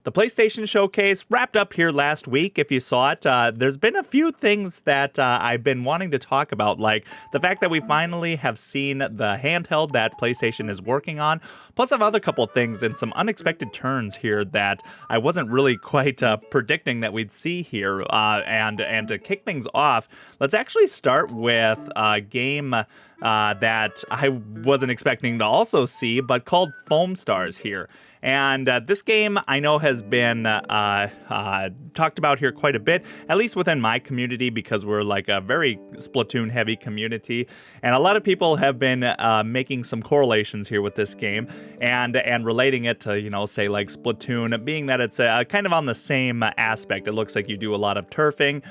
The PlayStation Showcase wrapped up here last week. If you saw it, there's been a few things that I've been wanting to talk about, like the fact that we finally have seen the handheld that PlayStation is working on, plus another couple of things and some unexpected turns here that I wasn't really quite predicting that we'd see here. And to kick things off, let's actually start with a game that I wasn't expecting to also see, but called Foam Stars here. And this game I know has been talked about here quite a bit, at least within my community, because we're like a very Splatoon heavy community. And a lot of people have been making some correlations here with this game and relating it to, you know, say like Splatoon, being that it's kind of on the same aspect. It looks like you do a lot of turfing,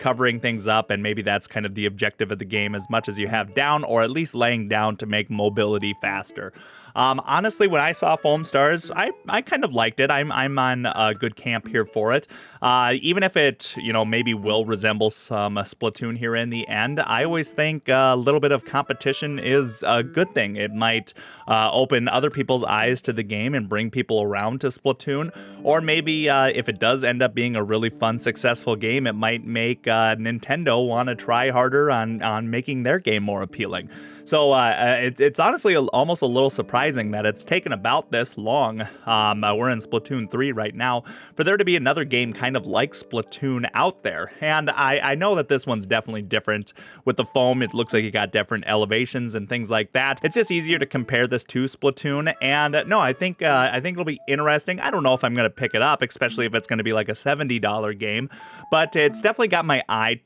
covering things up, and maybe that's kind of the objective of the game as much as you have down, or at least laying down to make mobility faster. Honestly, when I saw Foam Stars, I kind of liked it. I'm on a good camp here for it. Even if it, you know, maybe will resemble some Splatoon here in the end, I always think a little bit of competition is a good thing. It might open other people's eyes to the game and bring people around to Splatoon. Or maybe if it does end up being a really fun, successful game, it might make Nintendo want to try harder on making their game more appealing. So it's honestly almost a little surprising that it's taken about this long. We're in Splatoon 3 right now, for there to be another game kind of like Splatoon out there. And I know that this one's definitely different with the foam. It looks like it got different elevations and things like that. It's just easier to compare this to Splatoon. And no, I think it'll be interesting. I don't know if I'm going to pick it up, especially if it's going to be like a $70 game, but it's definitely got my eye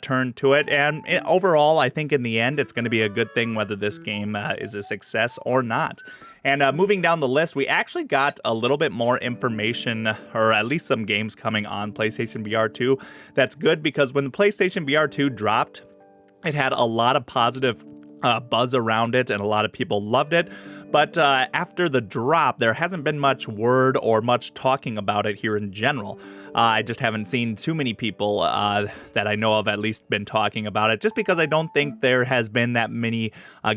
turned to it. And overall, I think in the end, it's going to be a good thing whether this game is a success or not. And moving down the list, we actually got a little bit more information, or at least some games coming on PlayStation VR 2. That's good, because when the PlayStation VR 2 dropped, it had a lot of positive buzz around it, and a lot of people loved it. But after the drop, there hasn't been much word or much talking about it here in general. I just haven't seen too many people that I know of at least been talking about it, just because I don't think there has been that many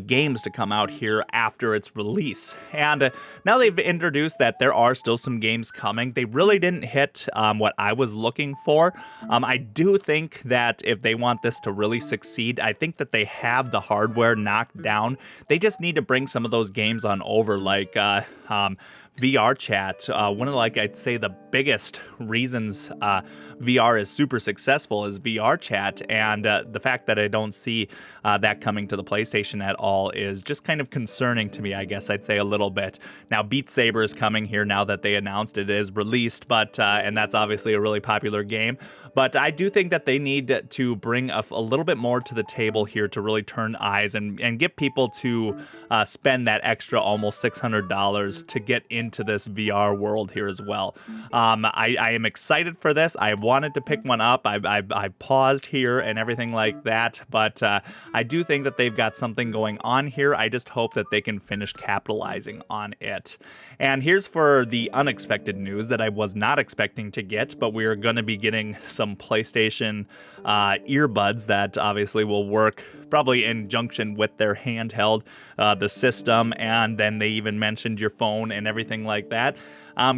games to come out here after its release. And now they've introduced that there are still some games coming. They really didn't hit what I was looking for. I do think that if they want this to really succeed, I think that they have the hardware knocked down. They just need to bring some of those games on over, like VR chat. One of I'd say the biggest reasons VR is super successful is VR chat, and the fact that I don't see that coming to the PlayStation at all is just kind of concerning to me, I guess I'd say a little bit. Now, Beat Saber is coming here now that they announced it is released, but and that's obviously a really popular game. But I do think that they need to bring a little bit more to the table here to really turn eyes and get people to spend that extra almost $600 to get into this VR world here as well. I am excited for this. I wanted to pick one up. I paused here and everything like that, but I do think that they've got something going on here. I just hope that they can finish capitalizing on it. And here's for the unexpected news that I was not expecting to get, but we are going to be getting some PlayStation earbuds that obviously will work probably in junction with their handheld, the system, and then they even mentioned your phone and everything like that.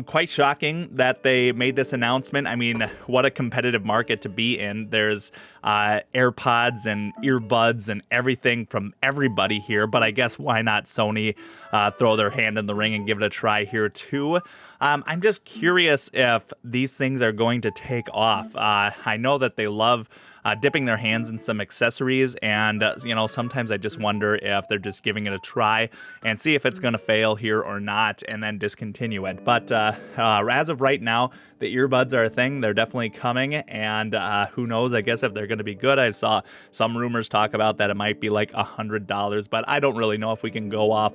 Quite shocking that they made this announcement. I mean, what a competitive market to be in. There's AirPods and earbuds and everything from everybody here, but I guess why not Sony throw their hand in the ring and give it a try here too? I'm just curious if these things are going to take off. I know that they love dipping their hands in some accessories, and sometimes I just wonder if they're just giving it a try and see if it's going to fail here or not, and then discontinue it. But as of right now, the earbuds are a thing. They're definitely coming, and who knows, I guess, if they're going to be good. I saw some rumors talk about that it might be like $100, but I don't really know if we can go off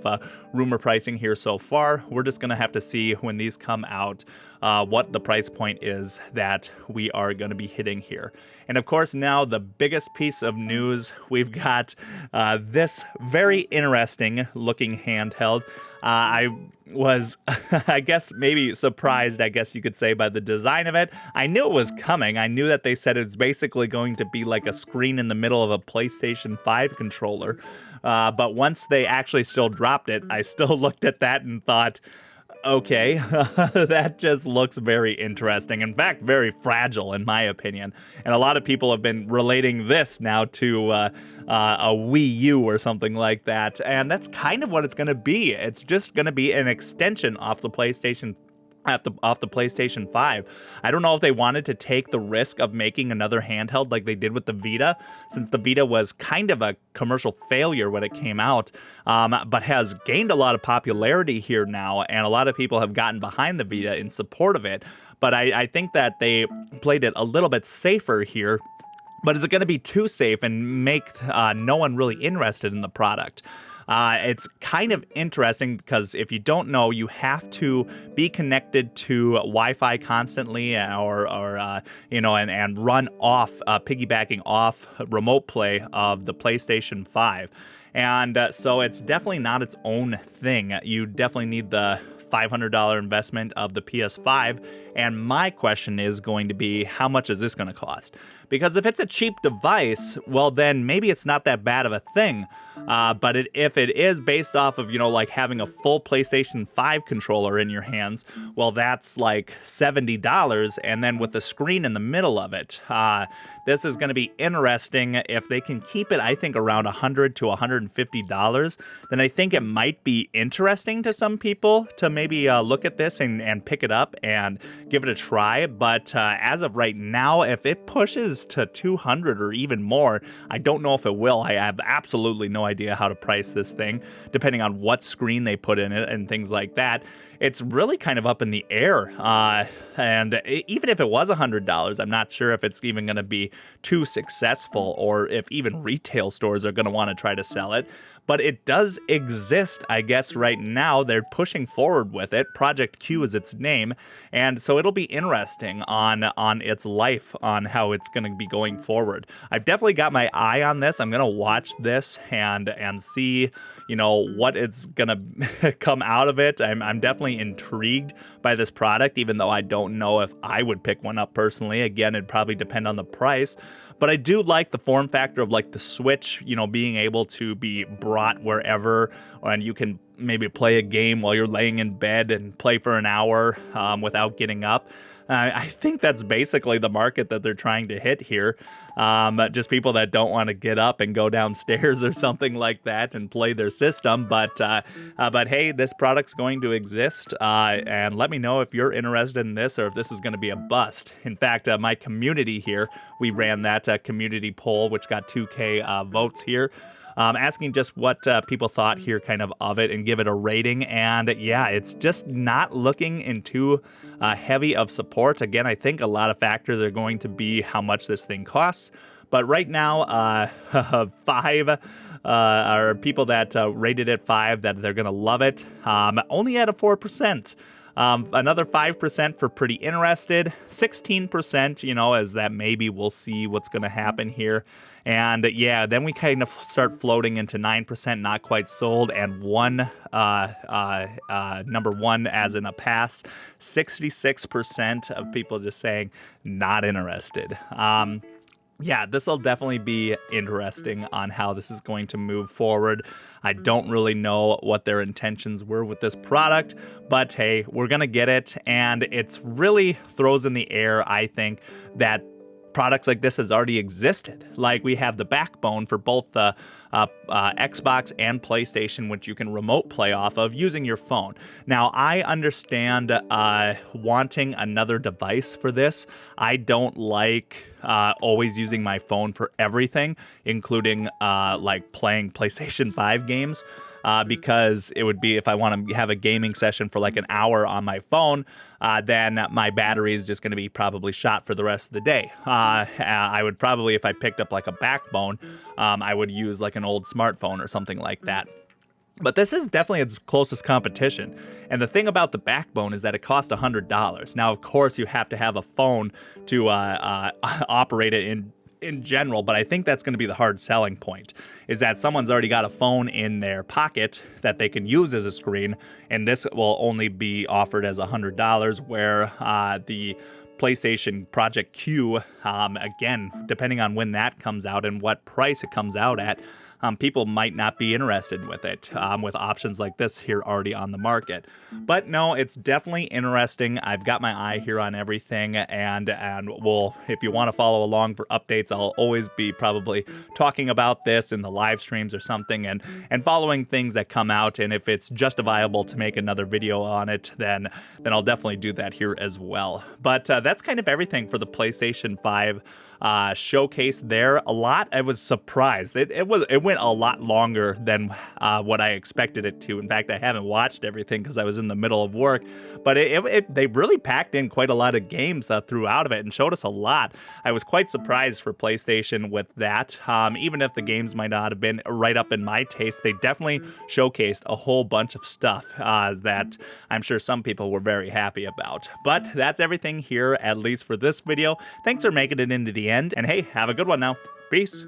rumor pricing here so far. We're just going to have to see when these come out what the price point is that we are going to be hitting here. And of course, now the biggest piece of news, we've got this very interesting looking handheld. I was, I guess, maybe surprised, I guess you could say, by the design of it. I knew it was coming. I knew that they said it's basically going to be like a screen in the middle of a PlayStation 5 controller. But once they actually still dropped it, I still looked at that and thought, Okay, that just looks very interesting. In fact, very fragile, in my opinion. And a lot of people have been relating this now to a Wii U or something like that. And that's kind of what it's going to be. It's just going to be an extension off the PlayStation off the PlayStation 5. I don't know if they wanted to take the risk of making another handheld like they did with the Vita, since the Vita was kind of a commercial failure when it came out, but has gained a lot of popularity here now, and a lot of people have gotten behind the Vita in support of it. But I think that they played it a little bit safer here. But is it going to be too safe and make no one really interested in the product? It's kind of interesting because if you don't know, you have to be connected to Wi-Fi constantly, or and run off, piggybacking off remote play of the PlayStation 5. And so it's definitely not its own thing. You definitely need the $500 investment of the PS5. And my question is going to be, how much is this going to cost? Because if it's a cheap device, well, then maybe it's not that bad of a thing. But if it is based off of, like having a full PlayStation 5 controller in your hands, well, that's like $70. And then with the screen in the middle of it, this is going to be interesting. If they can keep it, I think, around $100 to $150, then I think it might be interesting to some people to maybe look at this and pick it up and give it a try. But as of right now, if it pushes to 200 or even more, I don't know if it will. I have absolutely no idea how to price this thing, depending on what screen they put in it and things like that. It's really kind of up in the air. And even if it was $100, I'm not sure if it's even going to be too successful, or if even retail stores are going to want to try to sell it. But it does exist, I guess, right now. They're pushing forward with it. Project Q is its name. And so it'll be interesting on its life, on how it's going to be going forward. I've definitely got my eye on this. I'm going to watch this and see, what it's going to come out of it. I'm definitely intrigued by this product, even though I don't know if I would pick one up personally. Again, it'd probably depend on the price. But I do like the form factor of like the Switch, being able to be brought wherever, and you can maybe play a game while you're laying in bed and play for an hour without getting up. I think that's basically the market that they're trying to hit here. Just people that don't want to get up and go downstairs or something like that and play their system. But hey, this product's going to exist. And let me know if you're interested in this, or if this is going to be a bust. In fact, my community here, we ran that community poll, which got 2K votes here. Asking just what people thought here kind of it, and give it a rating. And yeah, it's just not looking into heavy of support. Again, I think a lot of factors are going to be how much this thing costs. But right now, 5 are people that rated it 5, that they're going to love it. Only at a 4%. Another 5% for pretty interested, 16%, as that maybe we'll see what's going to happen here. And yeah, then we kind of start floating into 9% not quite sold, and number 1 as in a pass. 66% of people just saying not interested. Yeah, this will definitely be interesting on how this is going to move forward. I don't really know what their intentions were with this product, but hey, we're going to get it. And it's really throws in the air, I think, that products like this has already existed. Like, we have the backbone for both the Xbox and PlayStation, which you can remote play off of using your phone. Now, I understand wanting another device for this. I don't like always using my phone for everything, including like playing PlayStation 5 games. Because it would be, if I want to have a gaming session for like an hour on my phone, then my battery is just going to be probably shot for the rest of the day. I would probably, if I picked up like a backbone, I would use like an old smartphone or something like that. But this is definitely its closest competition. And the thing about the backbone is that it costs $100. Now, of course, you have to have a phone to operate it in general, but I think that's going to be the hard selling point, is that someone's already got a phone in their pocket that they can use as a screen, and this will only be offered as $100, where the PlayStation Project Q, again, depending on when that comes out and what price it comes out at, people might not be interested with it, with options like this here already on the market. But no, it's definitely interesting. I've got my eye here on everything, and we'll, if you want to follow along for updates, I'll always be probably talking about this in the live streams or something, and following things that come out. And if it's justifiable to make another video on it, then I'll definitely do that here as well. But that's kind of everything for the PlayStation 5 showcase there. I was surprised. It went a lot longer than what I expected it to. In fact, I haven't watched everything because I was in the middle of work, but they really packed in quite a lot of games throughout of it and showed us a lot. I was quite surprised for PlayStation with that. Even if the games might not have been right up in my taste, they definitely showcased a whole bunch of stuff that I'm sure some people were very happy about. But that's everything here, at least for this video. Thanks for making it into the end, and hey, have a good one now. Peace.